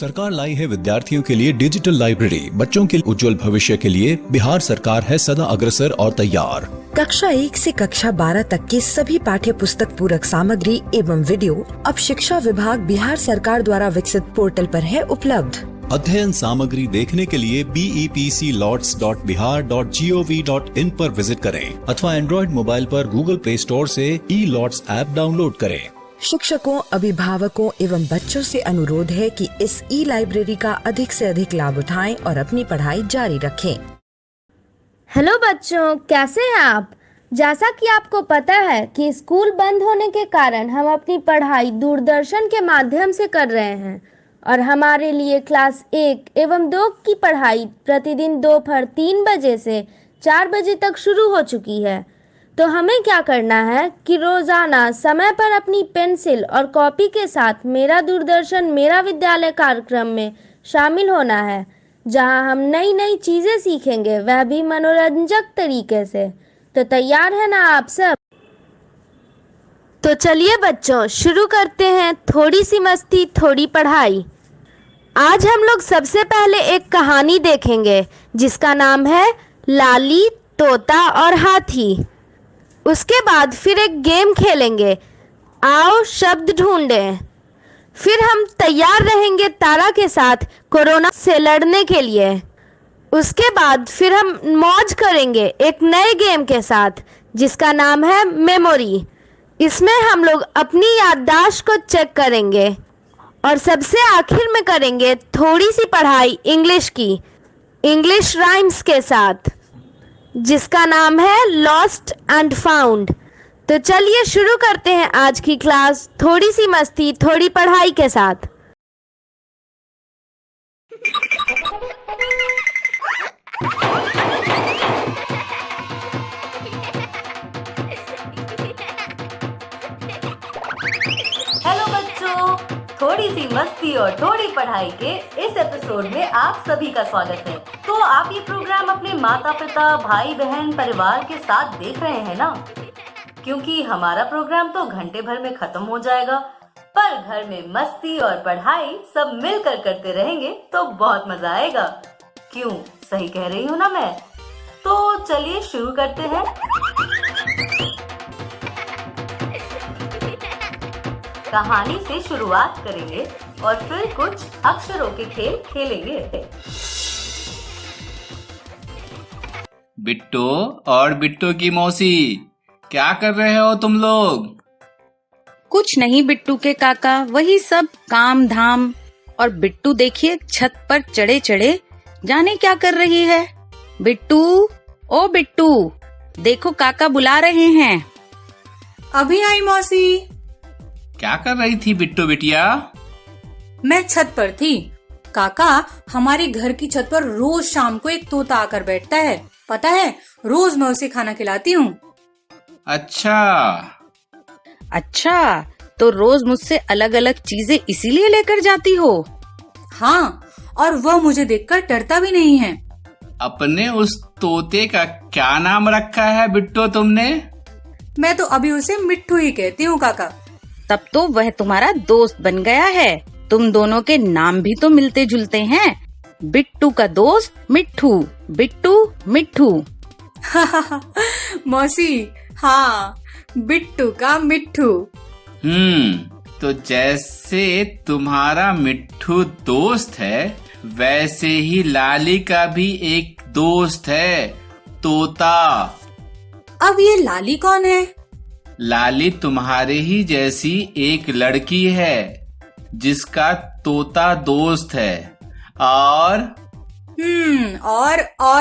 सरकार लाई है विद्यार्थियों के लिए डिजिटल लाइब्रेरी। बच्चों के उज्जवल भविष्य के लिए बिहार सरकार है सदा अग्रसर और तैयार। कक्षा 1 से कक्षा 12 तक की सभी पाठ्य पुस्तक पूरक सामग्री एवं वीडियो अब शिक्षा विभाग बिहार सरकार द्वारा विकसित पोर्टल पर है उपलब्ध। अध्ययन सामग्री देखने के लिए BEPCLOTS.bihar.gov.in पर विजिट करें अथवा एंड्रॉइड मोबाइल पर गूगल प्ले स्टोर से E-LOTS ऐप डाउनलोड करें। शिक्षकों, अभिभावकों एवं बच्चों से अनुरोध है कि इस लाइब्रेरी का अधिक से अधिक लाभ उठाएं और अपनी पढ़ाई जारी रखें। हेलो बच्चों, कैसे हैं आप? जैसा कि आपको पता है कि स्कूल बंद होने के कारण हम अपनी पढ़ाई दूरदर्शन के माध्यम से कर रहे हैं और हमारे लिए क्लास 1 एवं 2 की पढ़ाई प्रतिदिन दोपहर 3 बजे से 4 बजे तक शुरू हो चुकी है। तो हमें क्या करना है कि रोज़ाना समय पर अपनी पेंसिल और कॉपी के साथ मेरा दूरदर्शन मेरा विद्यालय कार्यक्रम में शामिल होना है, जहां हम नई नई चीज़ें सीखेंगे, वह भी मनोरंजक तरीके से। तो तैयार है ना आप सब? तो चलिए बच्चों, शुरू करते हैं थोड़ी सी मस्ती थोड़ी पढ़ाई। आज हम लोग सबसे पहले एक कहानी देखेंगे जिसका नाम है लाली, तोता और हाथी। उसके बाद फिर एक गेम खेलेंगे, आओ शब्द ढूंढें। फिर हम तैयार रहेंगे तारा के साथ कोरोना से लड़ने के लिए। उसके बाद फिर हम मौज करेंगे एक नए गेम के साथ जिसका नाम है मेमोरी। इसमें हम लोग अपनी याददाश्त को चेक करेंगे और सबसे आखिर में करेंगे थोड़ी सी पढ़ाई इंग्लिश की, इंग्लिश राइम्स के साथ, जिसका नाम है लॉस्ट एंड फाउंड। तो चलिए शुरू करते हैं आज की क्लास थोड़ी सी मस्ती थोड़ी पढ़ाई के साथ। हेलो बच्चों, थोड़ी सी मस्ती और थोड़ी पढ़ाई के इस एपिसोड में आप सभी का स्वागत है। तो आप ये प्रोग्राम अपने माता पिता, भाई बहन, परिवार के साथ देख रहे हैं ना? क्योंकि हमारा प्रोग्राम तो घंटे भर में खत्म हो जाएगा, पर घर में मस्ती और पढ़ाई सब मिलकर करते रहेंगे तो बहुत मजा आएगा। क्यों, सही कह रही हूँ ना मैं? तो चलिए शुरू करते हैं। कहानी से शुरुआत करेंगे और फिर कुछ अक्षरों के खेल खेलेंगे। बिट्टू और बिट्टू की मौसी, क्या कर रहे हो तुम लोग? कुछ नहीं बिट्टू के काका, वही सब काम धाम। और बिट्टू देखिए छत पर चढ़े चढ़े जाने क्या कर रही है। बिट्टू, ओ बिट्टू, देखो काका बुला रहे हैं। अभी आई मौसी। क्या कर रही थी बिट्टू बिटिया? मैं छत पर थी। काका, हमारे घर की छत पर रोज शाम को एक तोता आकर बैठता है। पता है, रोज मैं उसे खाना खिलाती हूँ। अच्छा, तो रोज मुझसे अलग अलग चीजें इसीलिए लेकर जाती हो? हाँ, और वह मुझे देखकर डरता भी नहीं है। अपने उस तोते का क्या नाम रखा है बिट्टू तुमने? मैं तो अभी उसे मिट्ठू ही कहती हूँ काका। तब तो वह तुम्हारा दोस्त बन गया है। तुम दोनों के नाम भी तो मिलते जुलते हैं। बिट्टू का दोस्त मिट्ठू, बिट्टू मिट्ठू। मौसी, हाँ, बिट्टू का मिट्ठू। तो जैसे तुम्हारा मिट्ठू दोस्त है, वैसे ही लाली का भी एक दोस्त है, तोता। अब ये लाली कौन है? लाली तुम्हारे ही जैसी एक लड़की है जिसका तोता दोस्त है। और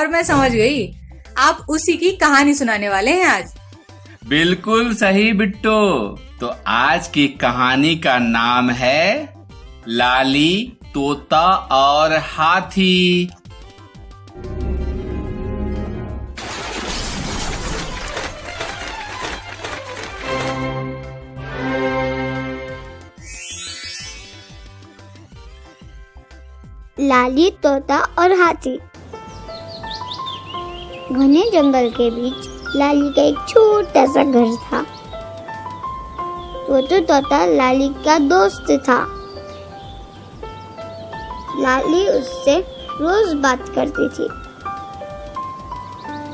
मैं समझ गई। आप उसी की कहानी सुनाने वाले हैं आज। बिल्कुल सही बिट्टू। तो आज की कहानी का नाम है लाली, तोता और हाथी। लाली, तोता और हाथी। घने जंगल के बीच लाली का एक छोटा सा घर था। वो तो तोता लाली का दोस्त था। लाली उससे रोज बात करती थी।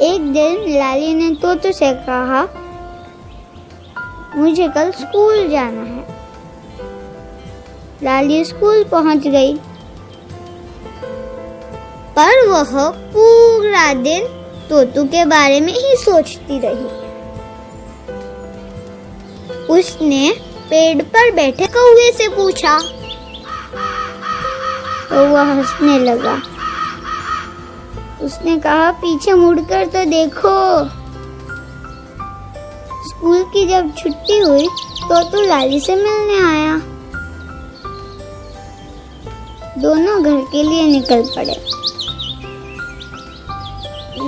एक दिन लाली ने तोते से कहा, मुझे कल स्कूल जाना है। लाली स्कूल पहुंच गई, पर वह पूरा दिन तोतू के बारे में ही सोचती रही। उसने पेड़ पर बैठे कौवे से पूछा, तो वह हंसने लगा। उसने कहा, पीछे मुड़कर तो देखो। स्कूल की जब छुट्टी हुई तो लाली से मिलने आया। दोनों घर के लिए निकल पड़े।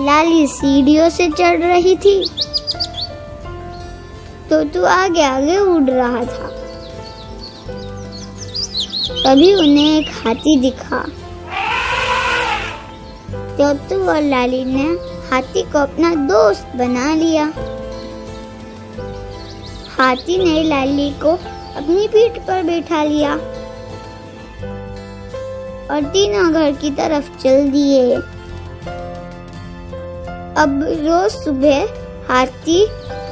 लाली सीढ़ियों से चढ़ रही थी, तोतू आगे आगे उड़ रहा था। तभी उन्हें एक हाथी दिखा। तोतू और लाली ने हाथी को अपना दोस्त बना लिया। हाथी ने लाली को अपनी पीठ पर बैठा लिया और तीनों घर की तरफ चल दिए। अब रोज सुबह हाथी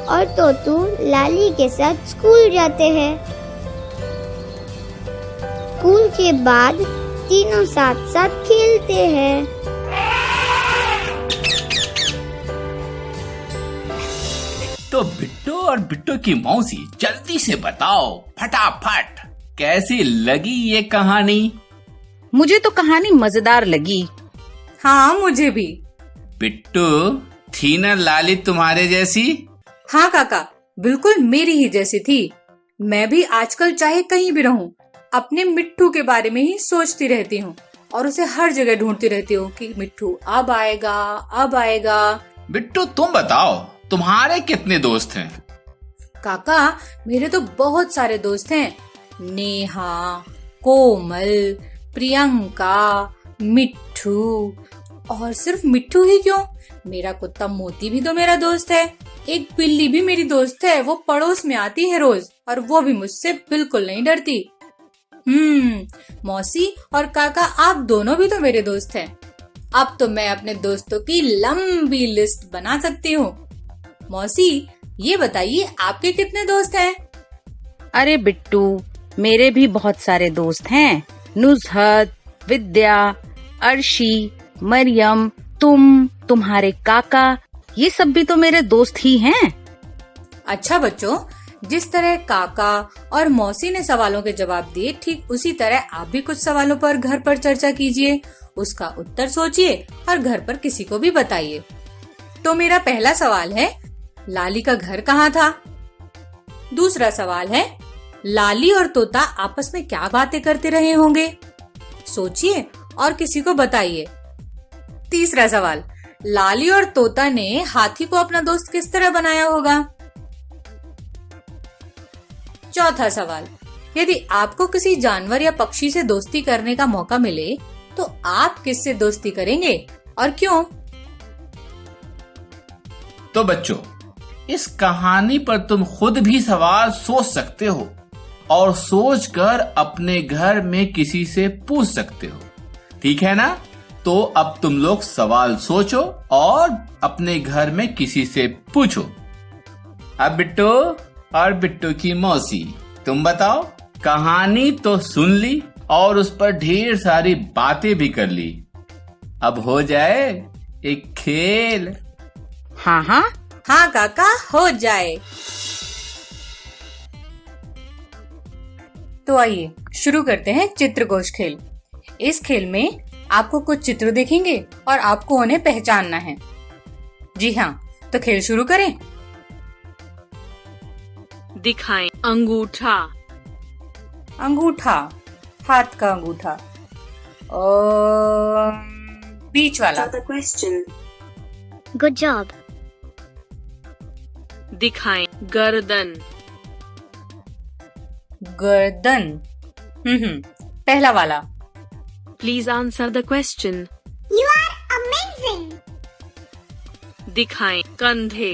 और तोतू लाली के साथ स्कूल जाते हैं। स्कूल के बाद तीनों साथ साथ खेलते हैं। तो बिट्टू और बिट्टू की मौसी जल्दी से बताओ फटाफट, कैसी लगी ये कहानी? मुझे तो कहानी मजेदार लगी। हाँ, मुझे भी। बिट्टू, थी ना लाली तुम्हारे जैसी? हाँ काका, बिल्कुल मेरी ही जैसी थी। मैं भी आजकल चाहे कहीं भी रहूं, अपने मिट्ठू के बारे में ही सोचती रहती हूँ और उसे हर जगह ढूंढती रहती हूँ कि मिट्ठू अब आएगा, अब आएगा। बिट्टू तुम बताओ, तुम्हारे कितने दोस्त हैं? काका, मेरे तो बहुत सारे दोस्त हैं। नेहा, कोमल, प्रियंका, मिट्ठू, और सिर्फ मिट्ठू ही क्यों, मेरा कुत्ता मोती भी तो मेरा दोस्त है। एक बिल्ली भी मेरी दोस्त है, वो पड़ोस में आती है रोज और वो भी मुझसे बिल्कुल नहीं डरती। मौसी और काका, आप दोनों भी तो मेरे दोस्त हैं। अब तो मैं अपने दोस्तों की लंबी लिस्ट बना सकती हूँ। मौसी, ये बताइए आपके कितने दोस्त हैं? अरे बिट्टू, मेरे भी बहुत सारे दोस्त हैं। नुजहत, विद्या, अर्शी, मरियम, तुम्हारे काका, ये सब भी तो मेरे दोस्त ही हैं। अच्छा बच्चों, जिस तरह काका और मौसी ने सवालों के जवाब दिए, ठीक उसी तरह आप भी कुछ सवालों पर घर पर चर्चा कीजिए, उसका उत्तर सोचिए और घर पर किसी को भी बताइए। तो मेरा पहला सवाल है, लाली का घर कहाँ था? दूसरा सवाल है, लाली और तोता आपस में क्या बातें करते रहे होंगे? सोचिए और किसी को बताइए। तीसरा सवाल, लाली और तोता ने हाथी को अपना दोस्त किस तरह बनाया होगा? चौथा सवाल, यदि आपको किसी जानवर या पक्षी से दोस्ती करने का मौका मिले तो आप किससे दोस्ती करेंगे और क्यों? तो बच्चों, इस कहानी पर तुम खुद भी सवाल सोच सकते हो और सोचकर अपने घर में किसी से पूछ सकते हो, ठीक है ना? तो अब तुम लोग सवाल सोचो और अपने घर में किसी से पूछो। अब बिट्टू और बिट्टू की मौसी, तुम बताओ, कहानी तो सुन ली और उस पर ढेर सारी बातें भी कर ली। अब हो जाए एक खेल। हाँ हाँ हाँ काका, हो जाए। तो आइए शुरू करते हैं चित्रकोश खेल। इस खेल में आपको कुछ चित्र दिखेंगे और आपको उन्हें पहचानना है। जी हाँ, तो खेल शुरू करें। दिखाएं अंगूठा। अंगूठा, हाथ का अंगूठा। और बीच वाला। Good job. दिखाएं गर्दन। गर्दन। पहला वाला। Please answer the question. You are amazing. दिखाएं कंधे।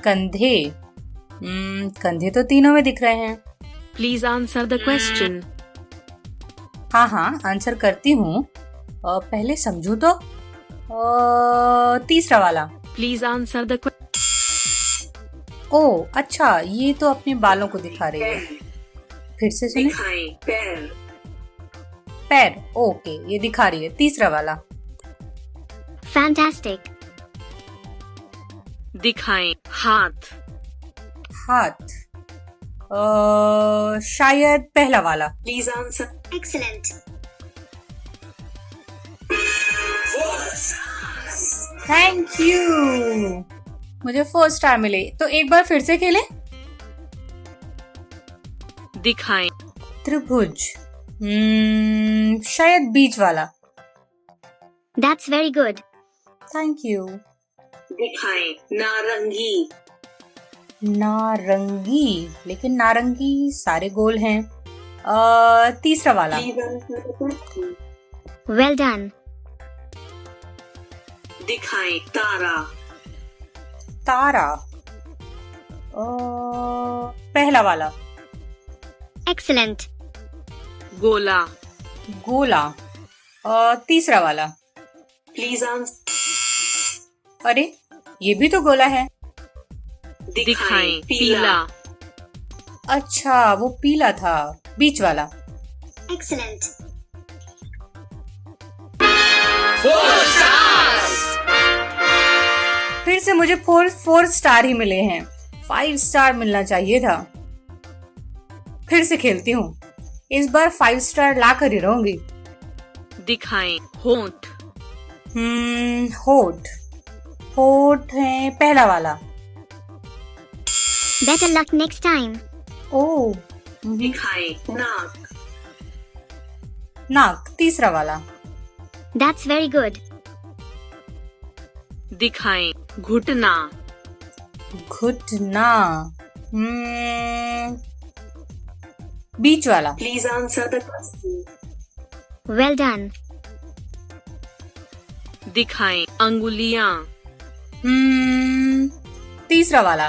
कंधे। कंधे तो तीनों में दिख रहे हैं। Please answer the question. हाँ हाँ, आंसर करती हूँ। पहले समझू तो। तीसरा वाला। Please answer the question. ओ अच्छा, ये तो अपने बालों को दिखा रही है। फिर से सुने। दिखाएं पैर। पैर, ओके, ये दिखा रही है। तीसरा वाला। Fantastic. दिखाएं हाथ। हाथ। शायद पहला वाला। Please answer. Excellent. Thank you, मुझे 4 स्टार मिले। तो एक बार फिर से खेलें। दिखाएं त्रिभुज। शायद बीच वाला। That's very good. Thank you. दिखाएं नारंगी। नारंगी, लेकिन नारंगी सारे गोल हैं। तीसरा वाला। Well done. दिखाएं तारा। तारा। पहला वाला। Excellent. गोला। गोला। तीसरा वाला। Please answer. अरे, ये भी तो गोला है। दिखाएं पीला। अच्छा, वो पीला था। बीच वाला। Excellent. फिर से मुझे 4 स्टार ही मिले हैं। 5 स्टार मिलना चाहिए था। फिर से खेलती हूँ। इस बार 5 स्टार ला कर ही रहूंगी। दिखाएं होंठ। होठ। होठ है पहला वाला। Better luck next time. ओ, दिखाएं नाक। नाक। तीसरा वाला। That's very good. दिखाएं घुटना। घुटना। बीच वाला। Please answer the question. Well done. दिखाएं अंगुलियां। तीसरा वाला।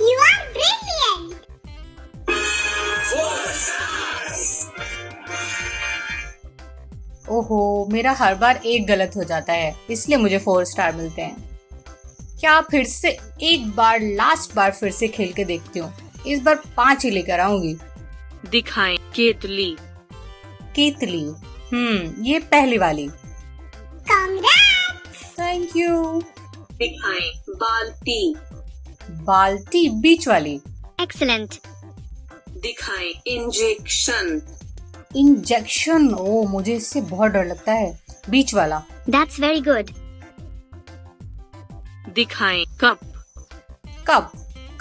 You are brilliant. ओहो, मेरा हर बार एक गलत हो जाता है, इसलिए मुझे 4 स्टार मिलते हैं। क्या फिर से एक बार, लास्ट बार फिर से खेल के देखती हूँ। इस बार 5 ही लेकर आऊंगी। दिखाएं केतली। केतली। ये पहली वाली। Congrats. Thank you. दिखाएं बाल्टी। बाल्टी। बीच वाली। Excellent. दिखाएं इंजेक्शन। इंजेक्शन। ओ, मुझे इससे बहुत डर लगता है। बीच वाला। That's very good. दिखाएं कप। कप।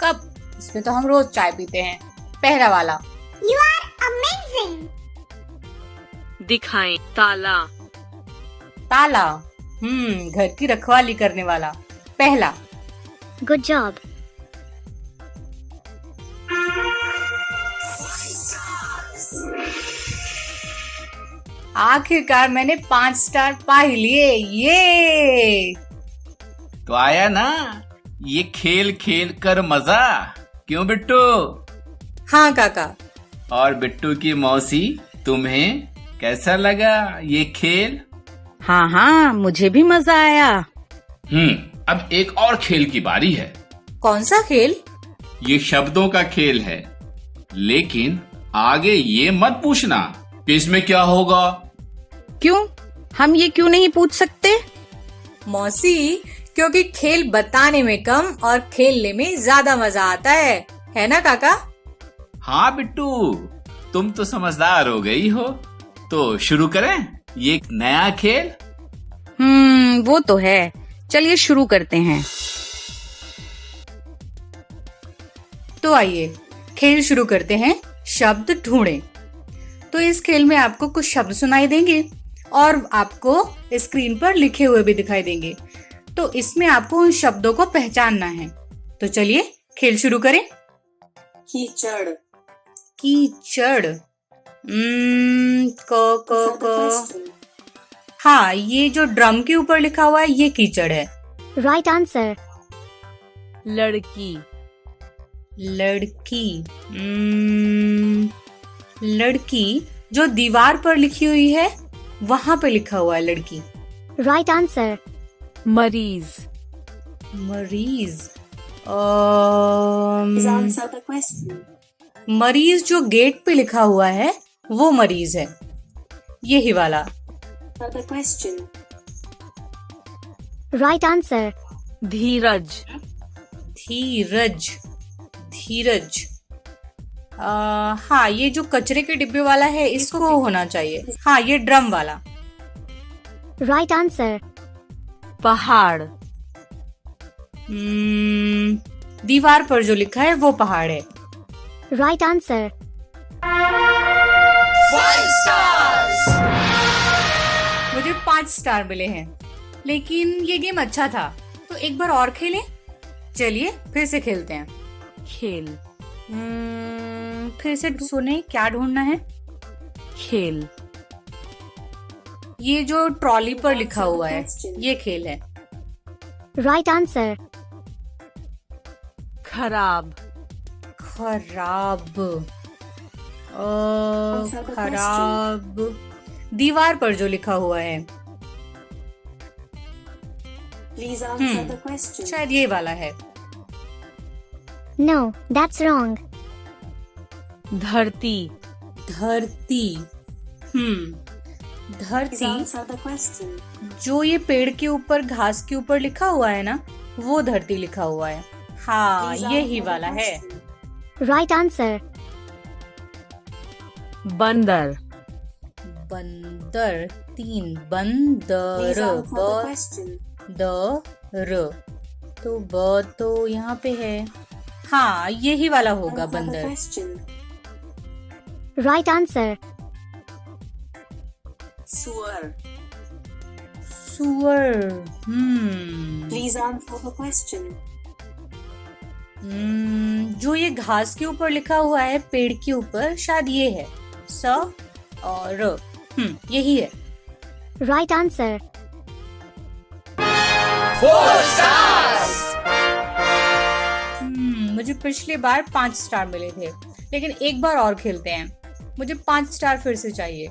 कप, इसमें तो हम रोज चाय पीते हैं। पहला वाला। You are amazing. दिखाएं ताला। ताला। घर की रखवाली करने वाला। पहला। Good job. आखिरकार मैंने 5 स्टार पा ही लिए। ये तो आया ना ये खेल खेल कर मजा। क्यों बिट्टू? हाँ काका। और बिट्टू की मौसी, तुम्हें कैसा लगा ये खेल? हाँ हाँ, मुझे भी मजा आया। अब एक और खेल की बारी है। कौन सा खेल? ये शब्दों का खेल है, लेकिन आगे ये मत पूछना कि इसमें क्या होगा। क्यों? हम ये क्यों नहीं पूछ सकते? मौसी, क्योंकि खेल बताने में कम और खेलने में ज्यादा मजा आता है ना काका? हाँ बिट्टू, तुम तो समझदार हो गई हो। तो शुरू करें ये एक नया खेल? वो तो है। चलिए शुरू करते हैं। तो आइए खेल शुरू करते हैं। शब्द ढूंढें। तो इस खेल में आपको कुछ शब्द सुनाई देंगे और आपको स्क्रीन पर लिखे हुए भी दिखाई देंगे। तो इसमें आपको उन शब्दों को पहचानना है। तो चलिए खेल शुरू करें। कीचड़। कीचड़। क। हाँ, ये जो ड्रम के ऊपर लिखा हुआ है ये कीचड़ है। Right answer. लड़की। लड़की। लड़की जो दीवार पर लिखी हुई है वहाँ पे लिखा हुआ है लड़की। Right answer. मरीज, मरीज। Please answer the question. मरीज जो गेट पे लिखा हुआ है वो मरीज है, यही वाला। Answer the question. Right answer. धीरज, धीरज, धीरज। हाँ, ये जो कचरे के डिब्बे वाला है इसको होना चाहिए। हाँ, ये ड्रम वाला। Right answer. पहाड़, दीवार पर जो लिखा है वो पहाड़ है। Right answer. मुझे 5 स्टार मिले हैं, लेकिन ये गेम अच्छा था, तो एक बार और खेलें। चलिए फिर से खेलते हैं। खेल, फिर से सुने क्या ढूंढना है। खेल, ये जो ट्रॉली पर लिखा हुआ है ये खेल है। Right answer. खराब, खराब, खराब, दीवार पर जो लिखा हुआ है। Please answer the question. शायद ये वाला है। No, that's wrong. धरती, धरती, Please धरती answer the question. जो ये पेड़ के ऊपर घास के ऊपर लिखा हुआ है ना, वो धरती लिखा हुआ है। हाँ, Please यही answer the वाला है। question. Right answer. बंदर, बंदर, 3 Please बंदर, answer the question. दर, तो ब तो यहाँ पे है। हाँ, यही वाला होगा Answer the बंदर। question. Right answer. सुअर, सुअर, Please answer the question. जो ये घास के ऊपर लिखा हुआ है पेड़ के ऊपर, शायद ये है स और र। यही है। Right answer. मुझे पिछली बार 5 स्टार मिले थे, लेकिन एक बार और खेलते हैं। मुझे 5 स्टार फिर से चाहिए।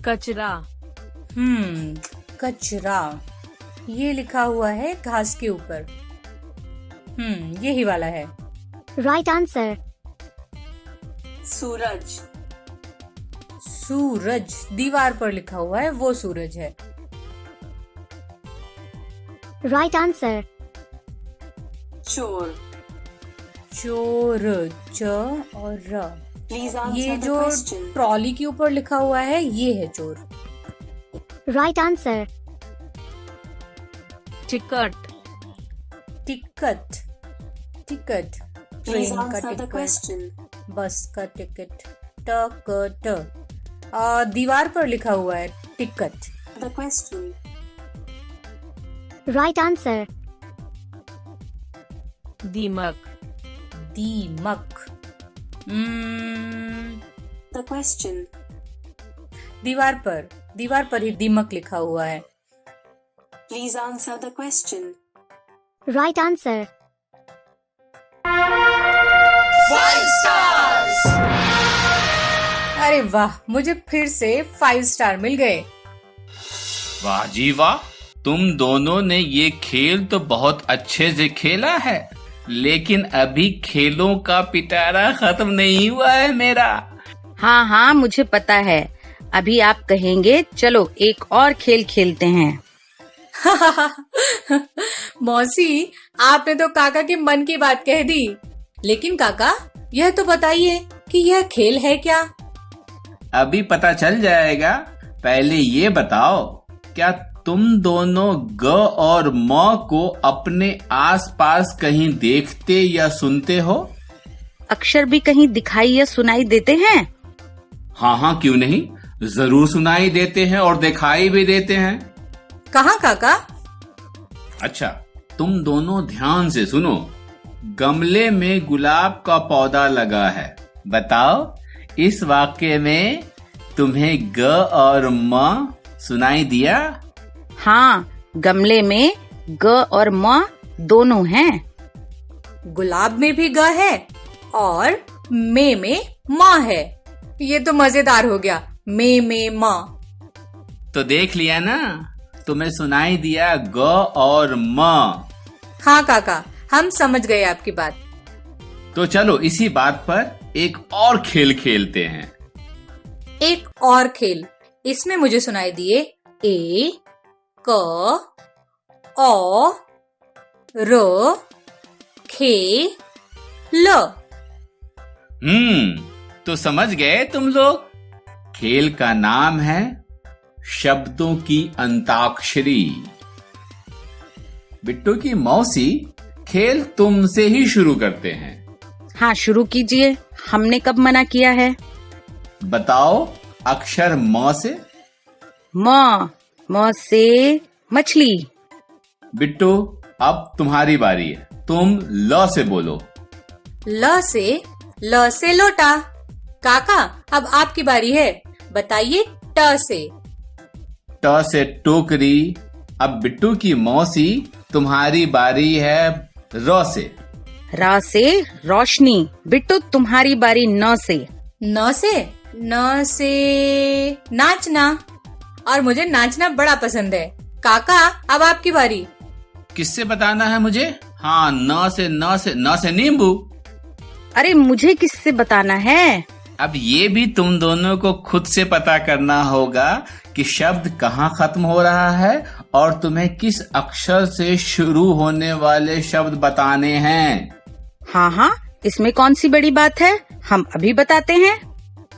कचरा, कचरा, ये लिखा हुआ है घास के ऊपर। यही वाला है। Right answer. सूरज, सूरज, दीवार पर लिखा हुआ है वो सूरज है। Right answer. चोर, चोर, च और र। Please ये answer the जो question. ट्रॉली के ऊपर लिखा हुआ है ये है चोर। Right answer. Ticket, ticket, ticket, Please train का answer the टिकट, question. बस का टिकट, टकट। दीवार पर लिखा हुआ है ticket. The question. Right answer. दीमक, दीमक, The question. दीवार पर ही दीमक लिखा हुआ है। Please answer the question. Right answer. अरे वाह, मुझे फिर से 5 स्टार मिल गए। वाह जी वाह, तुम दोनों ने ये खेल तो बहुत अच्छे से खेला है, लेकिन अभी खेलों का पिटारा खत्म नहीं हुआ है मेरा। हाँ हाँ, मुझे पता है। अभी आप कहेंगे चलो एक और खेल खेलते हैं। मौसी, आपने तो काका के मन की बात कह दी, लेकिन काका यह तो बताइए कि यह खेल है क्या? अभी पता चल जाएगा। पहले ये बताओ, क्या तुम दोनों ग और म को अपने आसपास कहीं देखते या सुनते हो? अक्षर भी कहीं दिखाई या सुनाई देते हैं? हाँ हाँ, क्यों नहीं, जरूर सुनाई देते हैं और दिखाई भी देते हैं। कहाँ काका? अच्छा, तुम दोनों ध्यान से सुनो। गमले में गुलाब का पौधा लगा है। बताओ, इस वाक्य में तुम्हें ग और म सुनाई दिया? हाँ, गमले में ग और म दोनों हैं। गुलाब में भी ग है और मे में माँ है। ये तो मजेदार हो गया, में माँ। तो देख लिया ना, तुम्हें सुनाई दिया ग और म। हाँ काका, हम समझ गए आपकी बात। तो चलो इसी बात पर एक और खेल खेलते हैं। एक और खेल, इसमें मुझे सुनाई दिए ए, क, औ, र, खे, ल। तो समझ गए तुम लोग। खेल का नाम है शब्दों की अंताक्षरी। बिट्टू की मौसी, खेल तुमसे ही शुरू करते हैं। हाँ, शुरू कीजिए, हमने कब मना किया है? बताओ अक्षर म से। म से मछली। बिट्टू, अब तुम्हारी बारी है, तुम ल से बोलो। ल से लोटा। काका, अब आपकी बारी है, बताइए ट से। ट से टोकरी। अब बिट्टू की मौसी, तुम्हारी बारी है र से। रा से रोशनी। बिट्टू, तुम्हारी बारी न से। न से नाचना। और मुझे नाचना बड़ा पसंद है। काका, अब आपकी बारी। किससे बताना है मुझे? हाँ, न से नींबू। अरे मुझे किससे बताना है? अब ये भी तुम दोनों को खुद से पता करना होगा कि शब्द कहाँ खत्म हो रहा है और तुम्हें किस अक्षर से शुरू होने वाले शब्द बताने हैं। हाँ, इसमें कौन सी बड़ी बात है, हम अभी बताते हैं।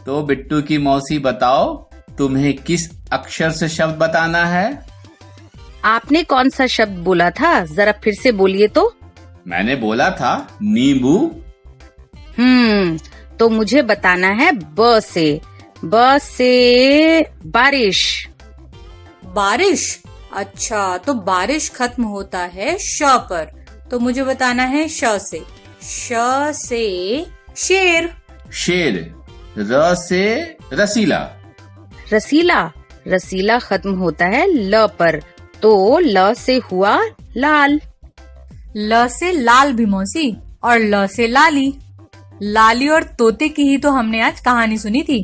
तो बिट्टू की मौसी बताओ, तुम्हें किस अक्षर से शब्द बताना है? आपने कौन सा शब्द बोला था, जरा फिर से बोलिए तो। मैंने बोला था नींबू। तो मुझे बताना है ब से। ब से बारिश। बारिश? अच्छा, तो बारिश खत्म होता है श पर, तो मुझे बताना है श से। श से शेर। शेर। र से रसीला। रसीला खत्म होता है ल पर, तो ल से हुआ लाल। ल से लाल भी मौसी, और ल से लाली। लाली और तोते की ही तो हमने आज कहानी सुनी थी।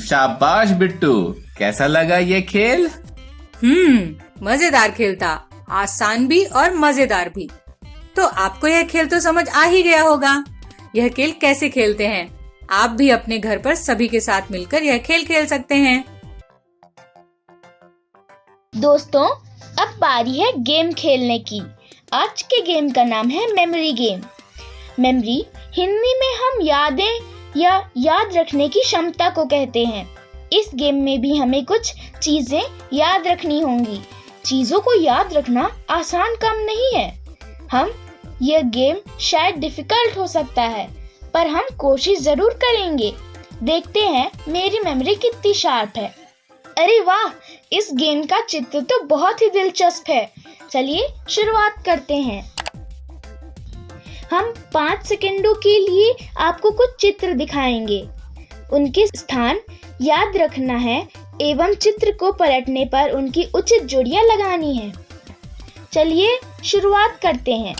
शाबाश बिट्टू, कैसा लगा ये खेल? मजेदार खेल था, आसान भी और मजेदार भी। तो आपको यह खेल तो समझ आ ही गया होगा। यह खेल कैसे खेलते हैं, आप भी अपने घर पर सभी के साथ मिलकर यह खेल खेल सकते हैं। दोस्तों, अब बारी है गेम खेलने की। आज के गेम का नाम है मेमोरी गेम। मेमोरी हिंदी में हम यादें या याद रखने की क्षमता को कहते हैं। इस गेम में भी हमें कुछ चीजें याद रखनी होंगी। चीजों को याद रखना आसान काम नहीं है। यह गेम शायद डिफिकल्ट हो सकता है, पर हम कोशिश जरूर करेंगे। देखते हैं मेरी मेमोरी कितनी शार्प है। अरे वाह, इस गेम का चित्र तो बहुत ही दिलचस्प है। चलिए शुरुआत करते हैं। हम 5 सेकंडों के लिए आपको कुछ चित्र दिखाएंगे। उनके स्थान याद रखना है एवं चित्र को पलटने पर उनकी उचित जोड़ियां लगानी है। चलिए शुरुआत करते हैं।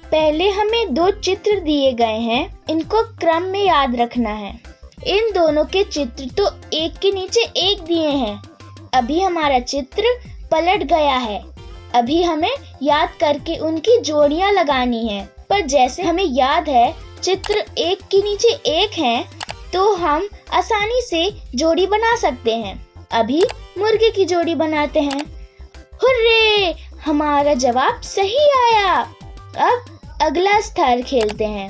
पहले हमें 2 चित्र दिए गए हैं, इनको क्रम में याद रखना है। इन दोनों के चित्र तो एक के नीचे एक दिए हैं। अभी हमारा चित्र पलट गया है। अभी हमें याद करके उनकी जोड़ियां लगानी है, पर जैसे हमें याद है चित्र एक के नीचे एक हैं, तो हम आसानी से जोड़ी बना सकते हैं। अभी मुर्गे की जोड़ी बनाते हैं। हुर्रे, हमारा जवाब सही आया। अब अगला स्तर खेलते हैं।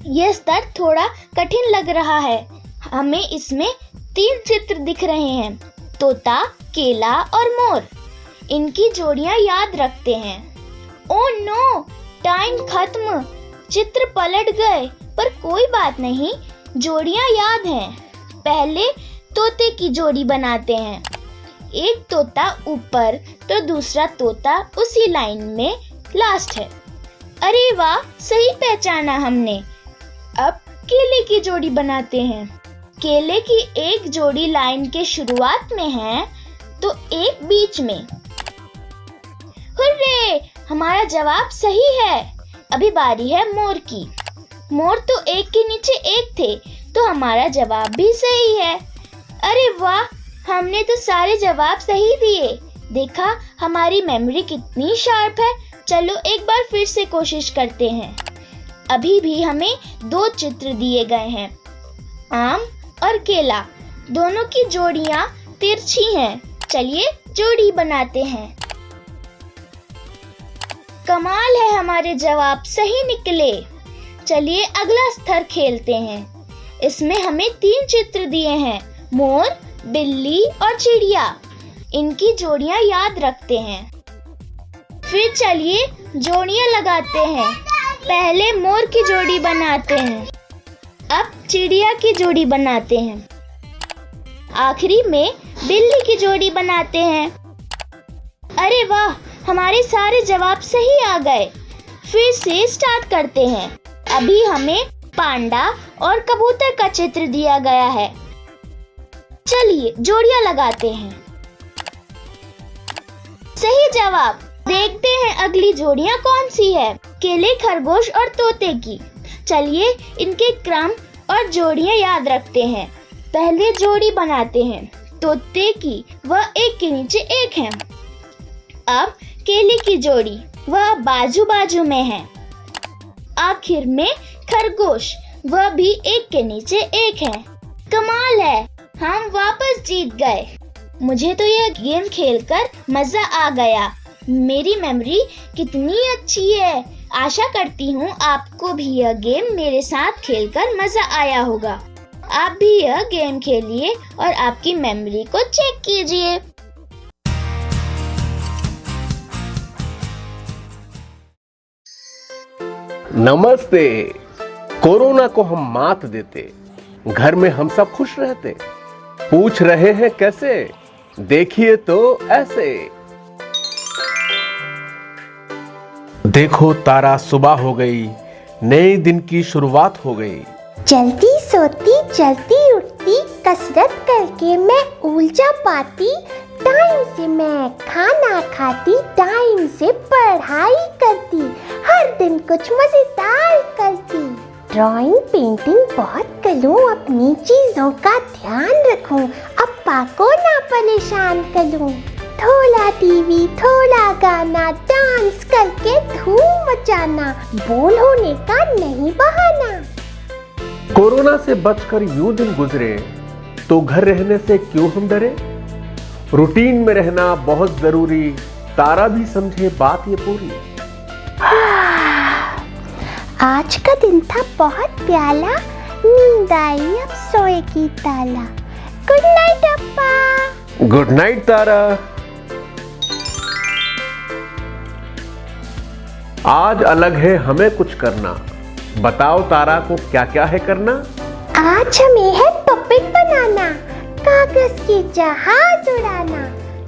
यह स्तर थोड़ा कठिन लग रहा है। हमें इसमें 3 चित्र दिख रहे हैं, तोता, केला और मोर। इनकी जोड़ियां याद रखते हैं। ओह नो, टाइम खत्म, चित्र पलट गए, पर कोई बात नहीं, जोड़ियां याद हैं। पहले तोते की जोड़ी बनाते हैं। एक तोता ऊपर तो दूसरा तोता उसी लाइन में लास्ट है। अरे वाह, सही पहचाना हमने। अब केले की जोड़ी बनाते हैं। केले की एक जोड़ी लाइन के शुरुआत में है तो एक बीच में। हुर्रे, हमारा जवाब सही है। अभी बारी है मोर की। मोर तो एक के नीचे एक थे, तो हमारा जवाब भी सही है। अरे वाह, हमने तो सारे जवाब सही दिए। देखा हमारी मेमोरी कितनी शार्प है। चलो एक बार फिर से कोशिश करते हैं। अभी भी हमें 2 चित्र दिए गए हैं, आम और केला। दोनों की जोड़ियां तिरछी हैं। चलिए जोड़ी बनाते हैं। कमाल है, हमारे जवाब सही निकले। चलिए अगला स्तर खेलते हैं। इसमें हमें 3 चित्र दिए हैं, मोर, बिल्ली और चिड़िया। इनकी जोड़ियां याद रखते हैं। फिर चलिए जोड़ियां लगाते हैं। पहले मोर की जोड़ी बनाते हैं, अब चिड़िया की जोड़ी बनाते हैं, आखिरी में बिल्ली की जोड़ी बनाते हैं। अरे वाह, हमारे सारे जवाब सही आ गए। फिर से स्टार्ट करते हैं। अभी हमें पांडा और कबूतर का चित्र दिया गया है। चलिए जोड़ियां लगाते हैं। सही जवाब। देखते हैं अगली जोड़ियां कौन सी है। केले, खरगोश और तोते की। चलिए इनके क्रम और जोड़ियां याद रखते हैं। पहले जोड़ी बनाते हैं तोते की, वह एक के नीचे एक है। अब केले की जोड़ी, वह बाजू बाजू में है। आखिर में खरगोश, वह भी एक के नीचे एक है। कमाल है, हम वापस जीत गए। मुझे तो यह गेम खेलकर मजा आ गया। मेरी मेमोरी कितनी अच्छी है। आशा करती हूँ आपको भी यह गेम मेरे साथ खेलकर मजा आया होगा। आप भी यह गेम खेलिए और आपकी मेमोरी को चेक कीजिए। नमस्ते। कोरोना को हम मात देते, घर में हम सब खुश रहते। पूछ रहे हैं कैसे? देखिए तो ऐसे। देखो तारा, सुबह हो गई, नए दिन की शुरुआत हो गई। जल्दी सोती जल्दी उठती, कसरत करके मैं ऊर्जा पाती। टाइम से मैं खाना खाती, टाइम से पढ़ाई करती, हर दिन कुछ मजेदार करती। ड्राइंग पेंटिंग बहुत करूं, अपनी चीजों का ध्यान रखूं, अप्पा को ना परेशान करूं। थोड़ा टीवी, थोड़ा गाना, डांस करके धूम मचाना, बोल होने का नहीं बहाना। कोरोना से बचकर यूं दिन गुजरे तो घर रहने से क्यों हम डरे? रूटीन में रहना बहुत जरूरी, तारा भी समझे बात ये पूरी। आज का दिन था बहुत प्याला, नींद आई अब सोएगी ताला। गुड नाइट अप्पा। गुड नाइट तारा। आज अलग है हमें कुछ करना, बताओ तारा को क्या क्या है करना? आज हमें है पपेट बनाना, कागज के जहाज उड़ाना,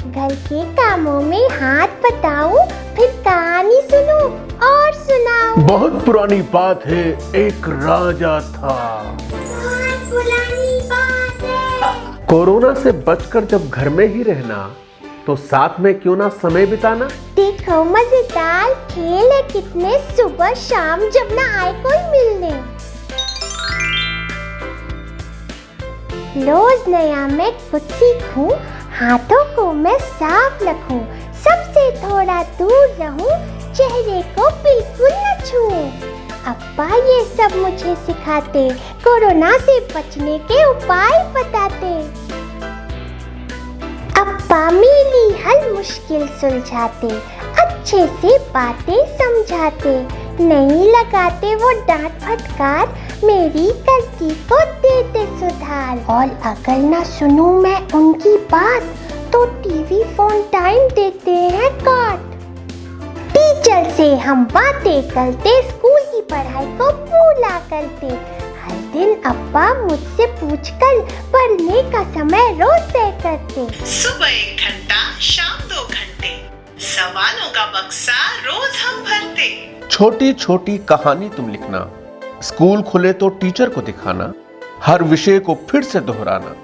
घर के कामों में हाथ बटाऊं, फिर कहानी सुनूं और सुनाऊं। बहुत पुरानी बात है, एक राजा था। बहुत पुरानी बात है। कोरोना से बचकर जब घर में ही रहना, तो साथ में क्यों ना समय बिताना? देखो मजेदार खेल है कितने, सुबह शाम जब ना आए कोई मिलने। रोज नया मैं कुछ सीखूं, हाथों को मैं साफ रखूं, सबसे थोड़ा दूर रहूं, चेहरे को बिल्कुल न छूऊं। अप्पा ये सब मुझे सिखाते, कोरोना से बचने के उपाय बताते। अप्पा मेरी हर मुश्किल सुलझाते, अच्छे से बातें समझाते, नहीं लगाते वो डांट फटकार, मेरी गलती को देते सुधार। और अगर ना सुनूं मैं उनकी बात, तो टीवी फोन टाइम देते हैं काट। टीचर से हम बातें करते, स्कूल की पढ़ाई को भूला करते। हर दिन अप्पा मुझसे पूछकर पढ़ने का समय रोज तय करते। सुबह 1 घंटा, शाम 2 घंटे, सवालों का बक्सा रोज हम भरते। छोटी छोटी कहानी तुम लिखना, स्कूल खुले तो टीचर को दिखाना, हर विषय को फिर से दोहराना,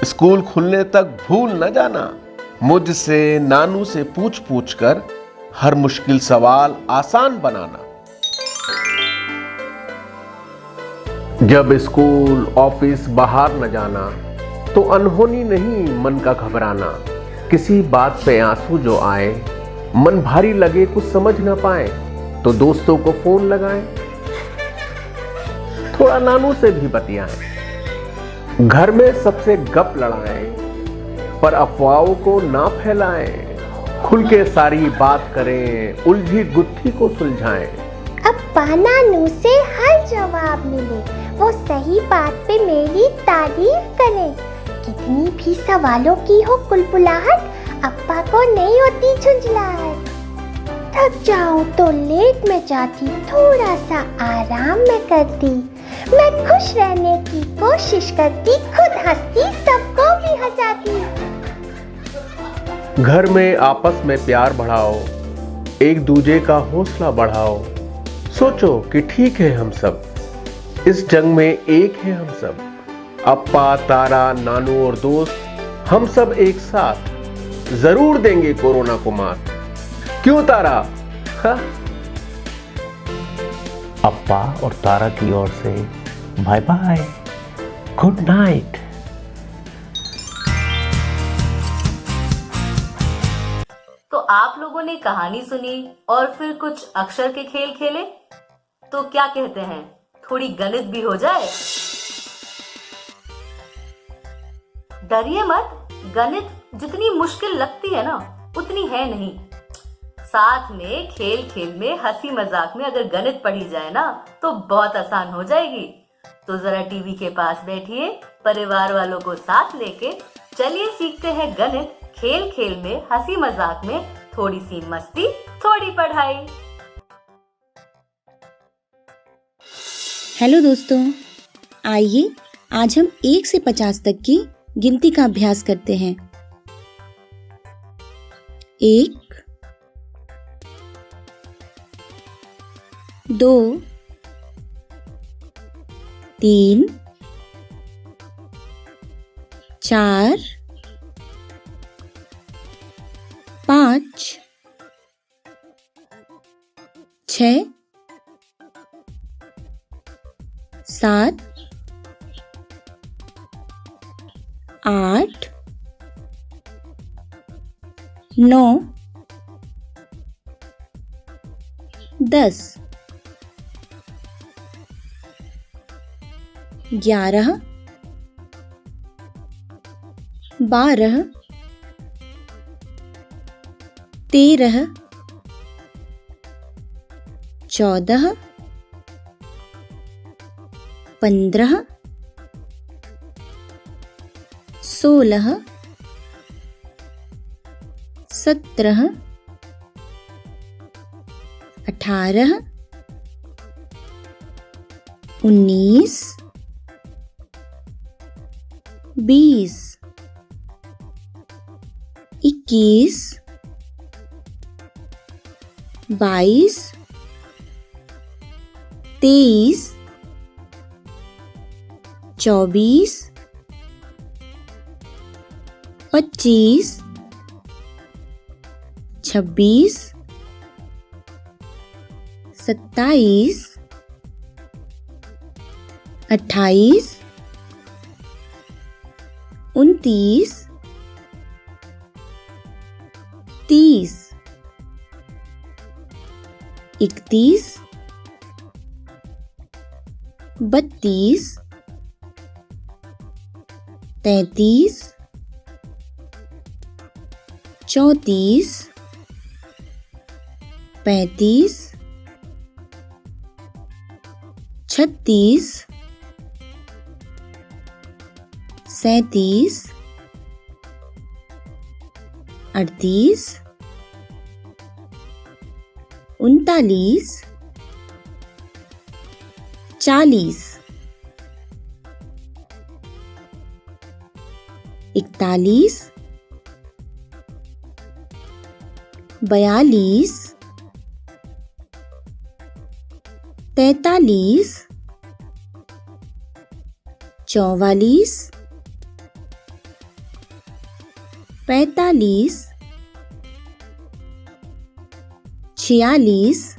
स्कूल खुलने तक भूल न जाना, मुझसे नानू से पूछ पूछ कर हर मुश्किल सवाल आसान बनाना। जब स्कूल ऑफिस बाहर न जाना तो अनहोनी नहीं मन का घबराना। किसी बात पे आंसू जो आए, मन भारी लगे कुछ समझ न पाए, तो दोस्तों को फोन लगाएं, थोड़ा नानू से भी बतियाएं। घर में सबसे गप लड़ाएं, पर अफवाहों को ना फैलाएं। खुल के सारी बात करें, उलझी गुत्थी को सुलझाएं। अब नानू से हर जवाब मिले, वो सही बात पे मेरी तारीफ करें। कितनी भी सवालों की हो कुलबुलाहट, अप्पा को नहीं होती झुंझलाहट। थक जाऊं तो लेट में जाती, थोड़ा सा आराम में करती। मैं खुश रहने की कोशिश करती, खुद हंसती सबको भी हंसाती। घर में आपस में प्यार बढ़ाओ, एक दूजे का हौसला बढ़ाओ। सोचो कि ठीक है हम सब, इस जंग में एक है हम सब। अप्पा, तारा, नानू और दोस्त हम सब एक साथ जरूर देंगे कोरोना को मात। क्यों तारा? हाँ? अप्पा और तारा की ओर से बाय बाय, गुड नाइट। तो आप लोगों ने कहानी सुनी और फिर कुछ अक्षर के खेल खेले, तो क्या कहते हैं, थोड़ी गणित भी हो जाए? डरिए मत, गणित जितनी मुश्किल लगती है ना उतनी है नहीं। साथ में खेल खेल में हंसी मजाक में अगर गणित पढ़ी जाए ना तो बहुत आसान हो जाएगी। तो जरा टीवी के पास बैठिए, परिवार वालों को साथ लेके चलिए सीखते हैं गणित। खेल खेल में हंसी मजाक में थोड़ी सी मस्ती, थोड़ी पढ़ाई। हेलो दोस्तों, आइए आज हम 1 से 50 तक की गिनती का अभ्यास करते हैं। 1 2 3 4 5 6 7 8 9 10 11 12 13 14 15 16 17 18 19 20 21 22 23 24 25 26 27 28 29 30 31 32 33 34 35 36 37 38 39 40 41 42 43 44 45 46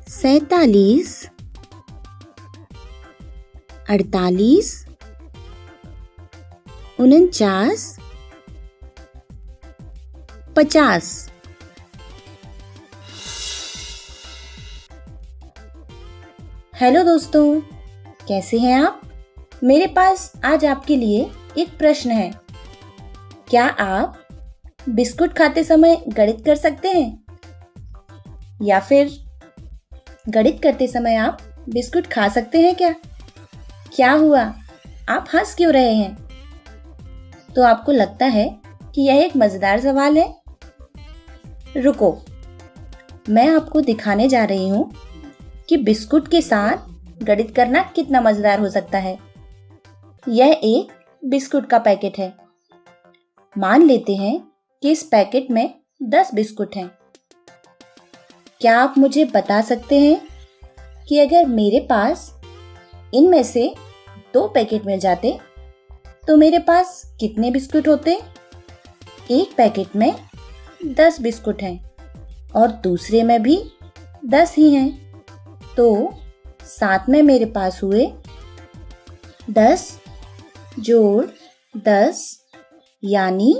47 48, 49, 50। हेलो दोस्तों, कैसे हैं आप? मेरे पास आज आपके लिए एक प्रश्न है। क्या आप बिस्कुट खाते समय गणित कर सकते हैं? या फिर गणित करते समय आप बिस्कुट खा सकते हैं क्या? क्या हुआ? आप हंस क्यों रहे हैं? तो आपको लगता है कि यह एक मजेदार सवाल है? रुको, मैं आपको दिखाने जा रही हूँ कि बिस्कुट के साथ गणित करना कितना मजेदार हो सकता है। यह एक बिस्कुट का पैकेट है। मान लेते हैं कि इस पैकेट में 10 बिस्कुट हैं। क्या आप मुझे बता सकते हैं कि अगर मेरे पास इनमें से 2 पैकेट मिल जाते तो मेरे पास कितने बिस्कुट होते? एक पैकेट में 10 बिस्कुट हैं और दूसरे में भी 10 ही हैं, तो साथ में मेरे पास हुए 10 जोड़ 10 यानी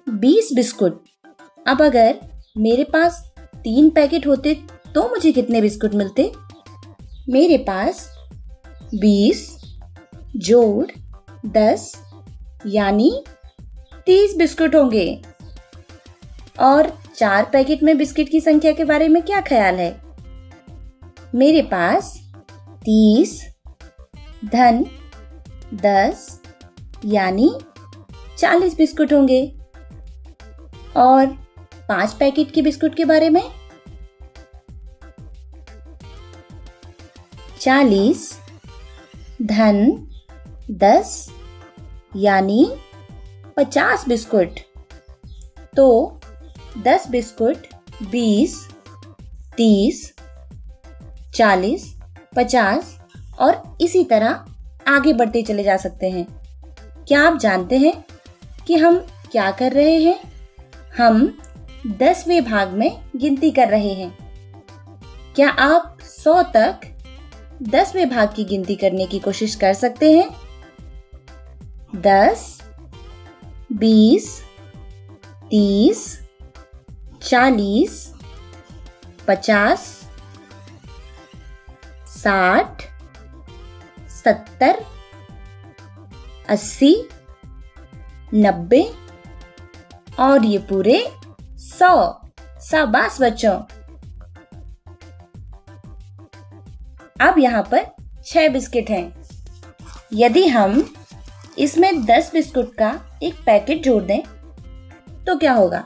20 बिस्कुट। अब अगर मेरे पास 3 पैकेट होते तो मुझे कितने बिस्कुट मिलते? मेरे पास 20 जोड़ 10 यानी 30 बिस्कुट होंगे। और 4 पैकेट में बिस्किट की संख्या के बारे में क्या ख्याल है? मेरे पास 30 धन 10 यानी 40 बिस्कुट होंगे। और 5 पैकेट के बिस्कुट के बारे में 40 धन 10 यानी 50 बिस्कुट। तो 10 बिस्कुट 20, 30, 40, 50 और इसी तरह आगे बढ़ते चले जा सकते हैं। क्या आप जानते हैं कि हम क्या कर रहे हैं? हम 10वें भाग में गिनती कर रहे हैं। क्या आप 100 तक 10वें भाग की गिनती करने की कोशिश कर सकते हैं? 10, 20, 30, 40, 50, 60, 70, 80, 90 और ये पूरे 100। शाबाश बच्चों। अब यहाँ पर 6 बिस्किट हैं। यदि हम इसमें 10 बिस्कुट का एक पैकेट जोड़ दें तो क्या होगा?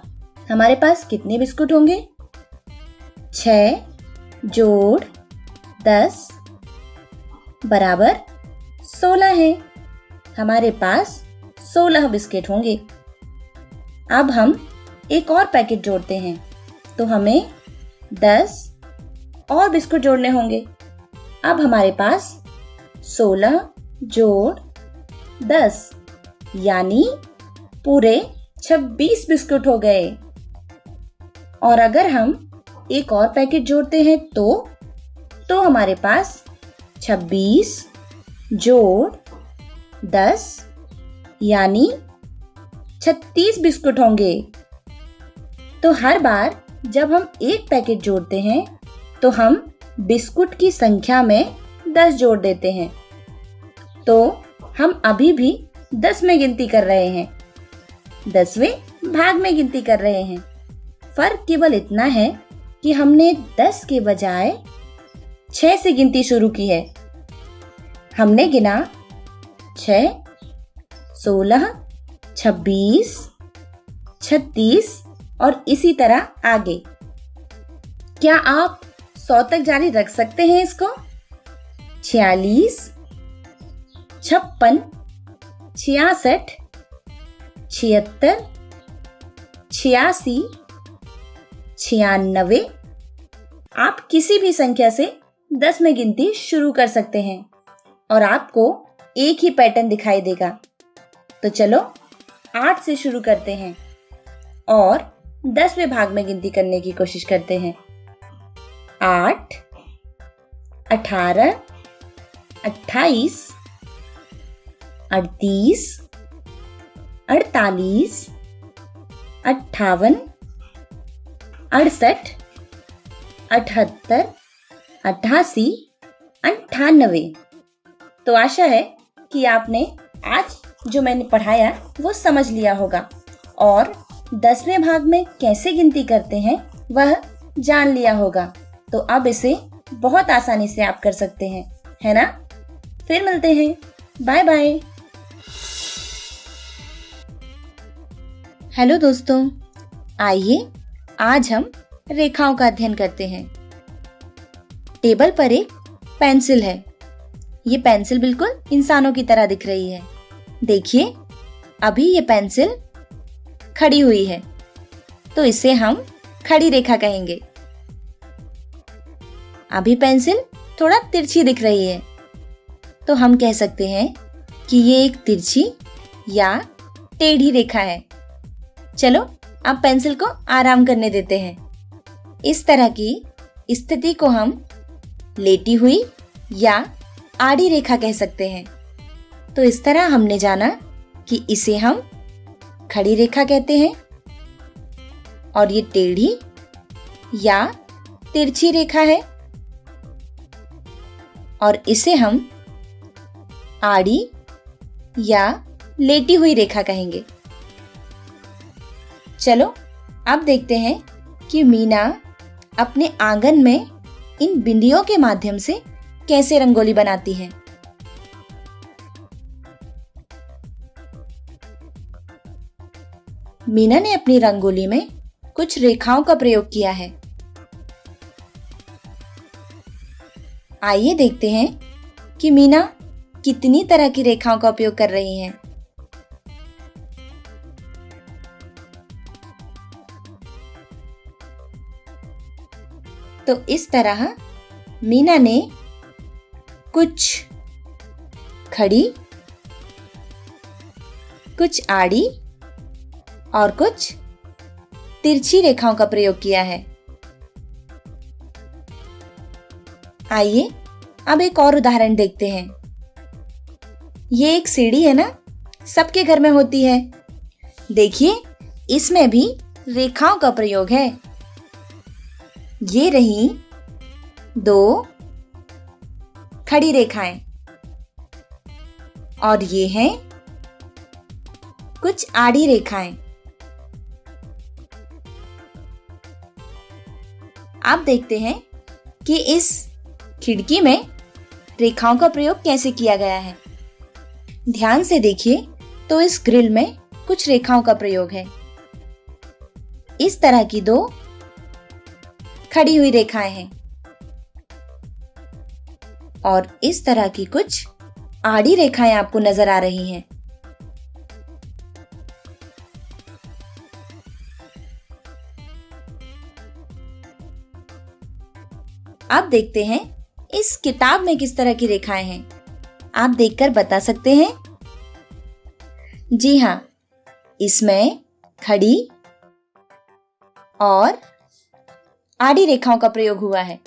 हमारे पास कितने बिस्कुट होंगे? 6 जोड़ 10 बराबर 16 है। हमारे पास 16 बिस्किट होंगे। अब हम एक और पैकेट जोड़ते हैं तो हमें 10 और बिस्कुट जोड़ने होंगे। अब हमारे पास 16 जोड़ 10 यानी पूरे 26 बिस्कुट हो गए। और अगर हम एक और पैकेट जोड़ते हैं तो हमारे पास 26 जोड़ 10 यानी 36 बिस्कुट होंगे। तो हर बार जब हम एक पैकेट जोड़ते हैं तो हम बिस्कुट की संख्या में 10 जोड़ देते हैं। तो हम अभी भी 10 में गिनती कर रहे हैं, 10वें भाग में गिनती कर रहे हैं। फर्क केवल इतना है कि हमने 10 के बजाय 6 से गिनती शुरू की है। हमने गिना 6, 16, 26, 36 और इसी तरह आगे। क्या आप 100 तक जारी रख सकते हैं इसको? 46, 56, 66, 76, 86, 96। आप किसी भी संख्या से 10 में गिनती शुरू कर सकते हैं और आपको एक ही पैटर्न दिखाई देगा। तो चलो 8 से शुरू करते हैं और 10वें भाग में गिनती करने की कोशिश करते हैं। 8, 18, 28, 38, 48, 58, 68, 78, 88, 98। तो आशा है कि आपने आज जो मैंने पढ़ाया वो समझ लिया होगा और 10वें भाग में कैसे गिनती करते हैं वह जान लिया होगा। तो अब इसे बहुत आसानी से आप कर सकते हैं, है ना? फिर मिलते हैं। Bye bye. हेलो दोस्तों, आइए आज हम रेखाओं का अध्ययन करते हैं। टेबल पर एक पेंसिल है। ये पेंसिल बिल्कुल इंसानों की तरह दिख रही है। देखिए, अभी ये पेंसिल खड़ी हुई है, तो इसे हम खड़ी रेखा कहेंगे। अभी पेंसिल थोड़ा तिरछी दिख रही है, तो हम कह सकते हैं कि ये एक तिरछी या टेढ़ी रेखा है। चलो अब पेंसिल को आराम करने देते हैं। इस तरह की स्थिति को हम लेटी हुई या आड़ी रेखा कह सकते हैं। तो इस तरह हमने जाना कि इसे हम खड़ी रेखा कहते हैं और ये टेढ़ी या तिरछी रेखा है और इसे हम आड़ी या लेटी हुई रेखा कहेंगे। चलो अब देखते हैं कि मीना अपने आंगन में इन बिंदियों के माध्यम से कैसे रंगोली बनाती है। मीना ने अपनी रंगोली में कुछ रेखाओं का प्रयोग किया है। आइए देखते हैं कि मीना कितनी तरह की रेखाओं का उपयोग कर रही हैं। तो इस तरह मीना ने कुछ खड़ी, कुछ आड़ी और कुछ तिरछी रेखाओं का प्रयोग किया है। आइए अब एक और उदाहरण देखते हैं। ये एक सीढ़ी है ना, सबके घर में होती है। देखिए, इसमें भी रेखाओं का प्रयोग है। ये रही 2 खड़ी रेखाएं और ये हैं कुछ आड़ी रेखाएं। आप देखते हैं कि इस खिड़की में रेखाओं का प्रयोग कैसे किया गया है। ध्यान से देखिए तो इस ग्रिल में कुछ रेखाओं का प्रयोग है। इस तरह की 2 खड़ी हुई रेखाएं हैं और इस तरह की कुछ आड़ी रेखाएं आपको नजर आ रही हैं। अब देखते हैं इस किताब में किस तरह की रेखाएं हैं। आप देखकर बता सकते हैं? जी हाँ, इसमें खड़ी और आड़ी रेखाओं का प्रयोग हुआ है।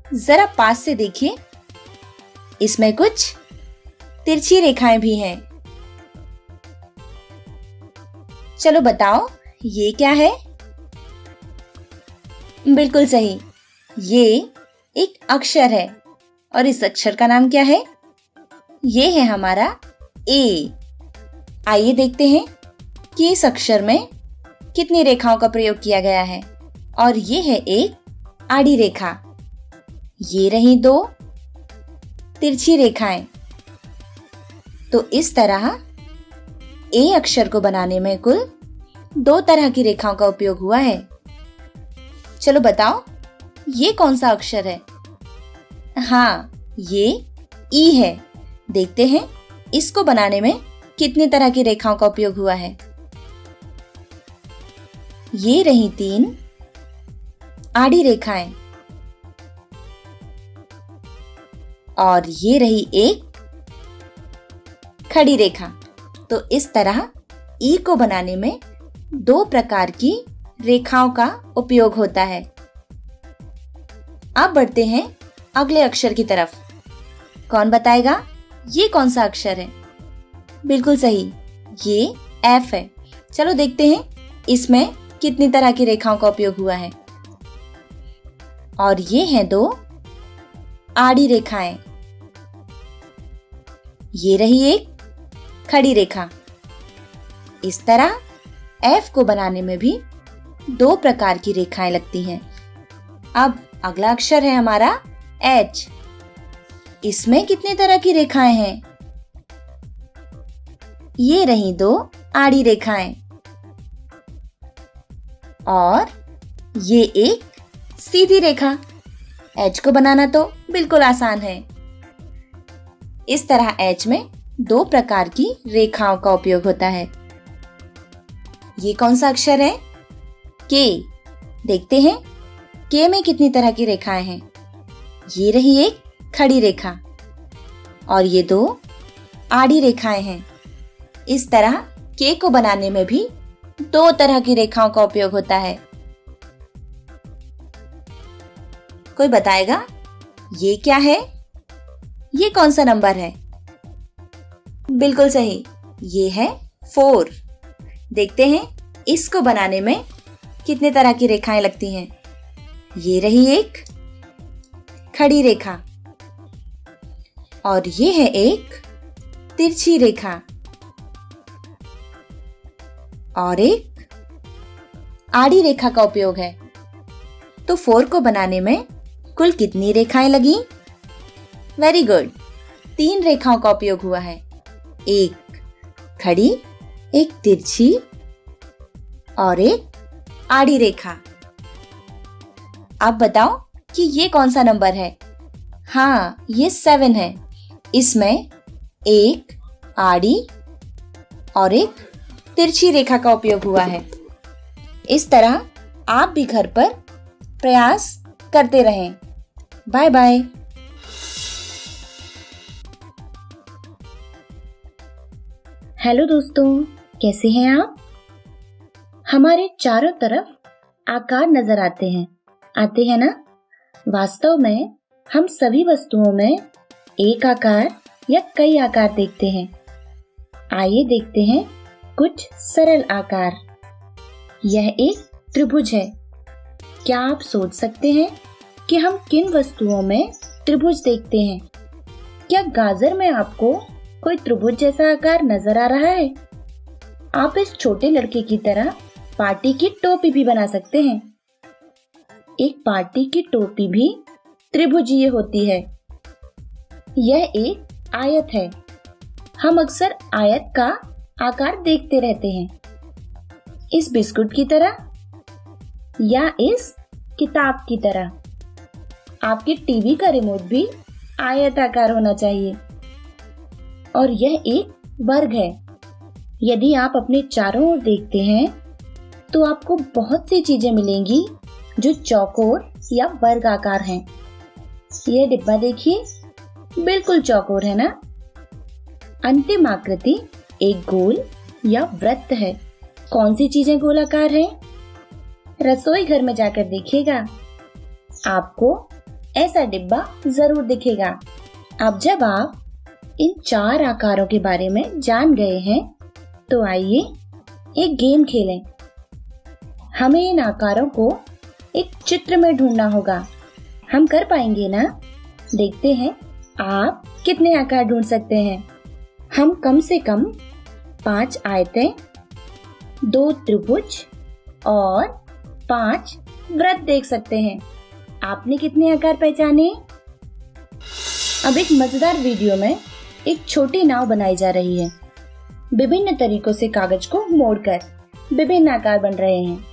जरा पास से देखिए, इसमें कुछ तिरछी रेखाएं भी हैं। चलो बताओ, ये क्या है? बिल्कुल सही, ये एक अक्षर है और इस अक्षर का नाम क्या है? ये है हमारा ए। आइए देखते हैं कि इस अक्षर में कितनी रेखाओं का प्रयोग किया गया है। और ये है एक आड़ी रेखा। ये रही 2 तिरछी रेखाएं। तो इस तरह ए अक्षर को बनाने में कुल 2 तरह की रेखाओं का उपयोग हुआ है। चलो बताओ, ये कौन सा अक्षर है? हाँ, ये ई है। देखते हैं इसको बनाने में कितनी तरह की रेखाओं का उपयोग हुआ है। ये रही 3 आड़ी रेखाएं और ये रही एक खड़ी रेखा। तो इस तरह ई को बनाने में दो प्रकार की रेखाओं का उपयोग होता है। अब बढ़ते हैं अगले अक्षर की तरफ। कौन बताएगा ये कौन सा अक्षर है? बिल्कुल सही, ये एफ है। चलो देखते हैं इसमें कितनी तरह की रेखाओं का उपयोग हुआ है। और ये हैं दो आड़ी रेखाएं। ये रही एक खड़ी रेखा। इस तरह एफ को बनाने में भी दो प्रकार की रेखाएं लगती हैं। अब अगला अक्षर है हमारा एच। इसमें कितने तरह की रेखाएं हैं? ये रही दो आड़ी रेखाएं और ये एक सीधी रेखा। एच को बनाना तो बिल्कुल आसान है। इस तरह एच में दो प्रकार की रेखाओं का उपयोग होता है। ये कौन सा अक्षर है? के। देखते हैं के में कितनी तरह की रेखाएं हैं। ये रही एक खड़ी रेखा और ये दो आड़ी रेखाएं हैं। इस तरह के को बनाने में भी दो तरह की रेखाओं का उपयोग होता है। कोई बताएगा ये क्या है? ये कौन सा नंबर है? बिल्कुल सही, ये है 4। देखते हैं इसको बनाने में कितने तरह की रेखाएं लगती हैं। ये रही एक खड़ी रेखा और ये है एक तिरछी रेखा और एक आड़ी रेखा का उपयोग है। तो 4 को बनाने में कुल कितनी रेखाएं लगी? वेरी गुड, 3 रेखाओं का उपयोग हुआ है। एक खड़ी, एक तिरछी और एक आड़ी रेखा। अब बताओ कि ये कौन सा नंबर है? हाँ, ये 7 है। इसमें एक आड़ी और एक तिरछी रेखा का उपयोग हुआ है। इस तरह आप भी घर पर प्रयास करते रहें। Bye bye. हेलो दोस्तों, कैसे हैं आप? हमारे चारों तरफ आकार नजर आते हैं ना? वास्तव में हम सभी वस्तुओं में एक आकार या कई आकार देखते हैं। आइए देखते हैं कुछ सरल आकार। यह एक त्रिभुज है। क्या आप सोच सकते हैं कि हम किन वस्तुओं में त्रिभुज देखते हैं? क्या गाजर में आपको कोई त्रिभुज जैसा आकार नजर आ रहा है? आप इस छोटे लड़के की तरह पार्टी की टोपी भी बना सकते हैं। एक पार्टी की टोपी भी त्रिभुजीय होती है। यह एक आयत है। हम अक्सर आयत का आकार देखते रहते हैं। इस बिस्कुट की तरह या इस किताब की तरह। आपके टीवी का रिमोट भी आयताकार होना चाहिए। और यह एक वर्ग है। यदि आप अपने चारों ओर देखते हैं तो आपको बहुत सी चीजें मिलेंगी जो चौकोर या वर्ग आकार हैं। यह डिब्बा देखिए, बिल्कुल चौकोर है ना? अंतिम आकृति एक गोल या वृत्त है। कौन सी चीजें गोलाकार हैं? रसोई घर में जाकर देखिएगा, आपको ऐसा डिब्बा जरूर दिखेगा। अब जब आप इन 4 आकारों के बारे में जान गए हैं तो आइए एक गेम खेलें। हमें इन आकारों को एक चित्र में ढूंढना होगा। हम कर पाएंगे ना? देखते हैं आप कितने आकार ढूंढ सकते हैं। हम कम से कम 5 आयतें, 2 त्रिभुज और 5 वृत्त देख सकते हैं। आपने कितने आकार पहचाने? अब एक मजेदार वीडियो में एक छोटी नाव बनाई जा रही है। विभिन्न तरीकों से कागज को मोड़कर विभिन्न आकार बन रहे हैं।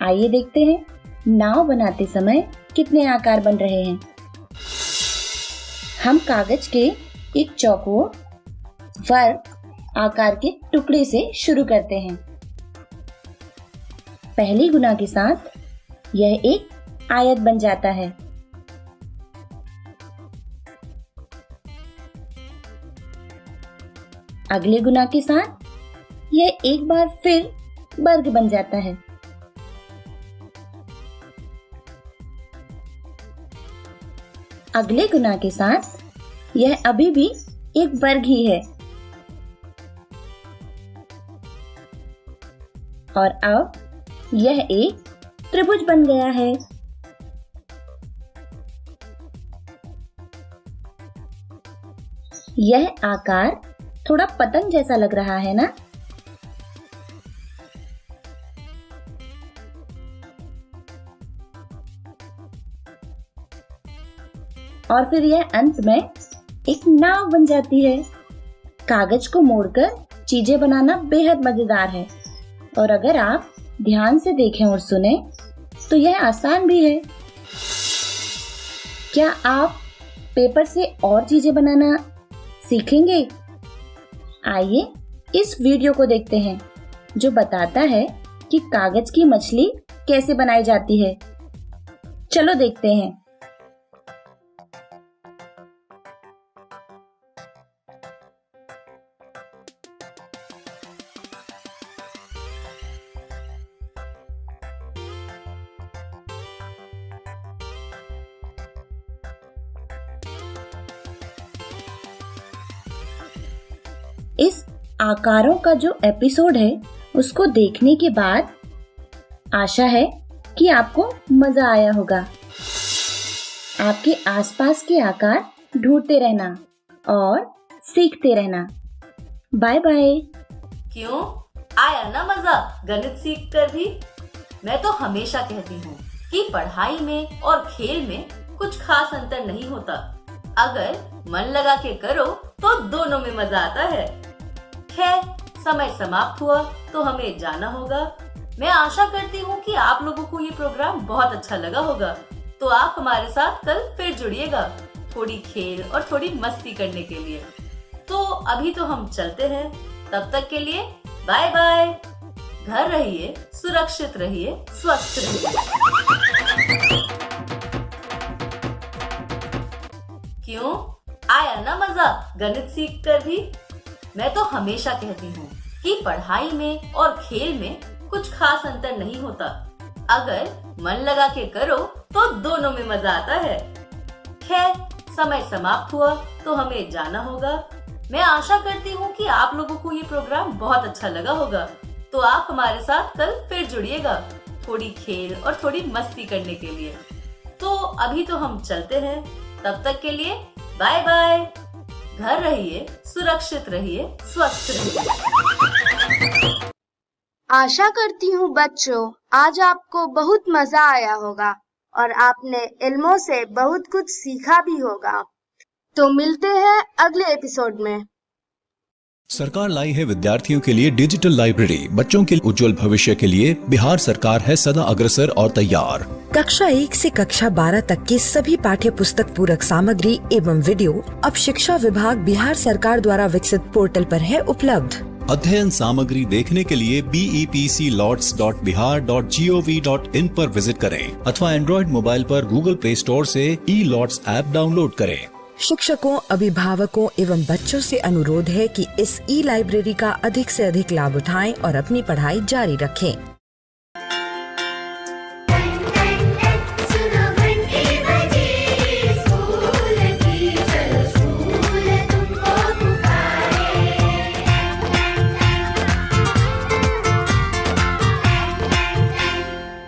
आइए देखते हैं नाव बनाते समय कितने आकार बन रहे हैं। हम कागज के एक चौकोर वर्ग आकार के टुकड़े से शुरू करते हैं। पहली गुना के साथ यह एक आयत बन जाता है। अगले गुना के साथ यह एक बार फिर वर्ग बन जाता है। अगले गुना के साथ यह अभी भी एक वर्ग ही है। और अब यह एक त्रिभुज बन गया है। यह आकार थोड़ा पतंग जैसा लग रहा है ना? और फिर यह अंत में एक नाव बन जाती है। कागज को मोड़कर चीजें बनाना बेहद मजेदार है और अगर आप ध्यान से देखें और सुने तो यह आसान भी है। क्या आप पेपर से और चीजें बनाना सीखेंगे? आइए इस वीडियो को देखते हैं जो बताता है कि कागज की मछली कैसे बनाई जाती है। चलो देखते हैं। इस आकारों का जो एपिसोड है उसको देखने के बाद आशा है कि आपको मजा आया होगा। आपके आसपास के आकार ढूंढते रहना और सीखते रहना। Bye bye. क्यों आया ना मजा गणित सीख कर भी? मैं तो हमेशा कहती हूँ कि पढ़ाई में और खेल में कुछ खास अंतर नहीं होता। अगर मन लगा के करो तो दोनों में मजा आता है। खैर, समय समाप्त हुआ तो हमें जाना होगा। मैं आशा करती हूँ कि आप लोगों को ये प्रोग्राम बहुत अच्छा लगा होगा। तो आप हमारे साथ कल फिर जुड़िएगा, थोड़ी खेल और थोड़ी मस्ती करने के लिए। तो अभी तो हम चलते हैं, तब तक के लिए बाय बाय। घर रहिए, सुरक्षित रहिए, स्वस्थ रहिए। क्यों आया ना मजा गणित सीख कर भी? मैं तो हमेशा कहती हूँ कि पढ़ाई में और खेल में कुछ खास अंतर नहीं होता। अगर मन लगा के करो तो दोनों में मजा आता है। खैर, समय समाप्त हुआ तो हमें जाना होगा। मैं आशा करती हूँ कि आप लोगों को ये प्रोग्राम बहुत अच्छा लगा होगा। तो आप हमारे साथ कल फिर जुड़िएगा, थोड़ी खेल और थोड़ी मस्ती करने के लिए। तो अभी तो हम चलते हैं, तब तक के लिए बाय बाय। घर रहिए, सुरक्षित रहिए, स्वस्थ रहिए। आशा करती हूँ बच्चों आज आपको बहुत मजा आया होगा और आपने इल्मों से बहुत कुछ सीखा भी होगा। तो मिलते हैं अगले एपिसोड में। सरकार लाई है विद्यार्थियों के लिए डिजिटल लाइब्रेरी। बच्चों के उज्जवल भविष्य के लिए बिहार सरकार है सदा अग्रसर और तैयार। कक्षा 1 से कक्षा 12 तक की सभी पाठ्य पुस्तक पूरक सामग्री एवं वीडियो अब शिक्षा विभाग बिहार सरकार द्वारा विकसित पोर्टल पर है उपलब्ध। अध्ययन सामग्री देखने के लिए bepclots.bihar.gov.in पर विजिट करें अथवा एंड्रॉइड मोबाइल पर गूगल प्ले स्टोर से ई-लॉट्स ऐप डाउनलोड करें। शिक्षकों, अभिभावकों एवं बच्चों से अनुरोध है कि इस ई लाइब्रेरी का अधिक से अधिक लाभ उठाएं और अपनी पढ़ाई जारी रखें।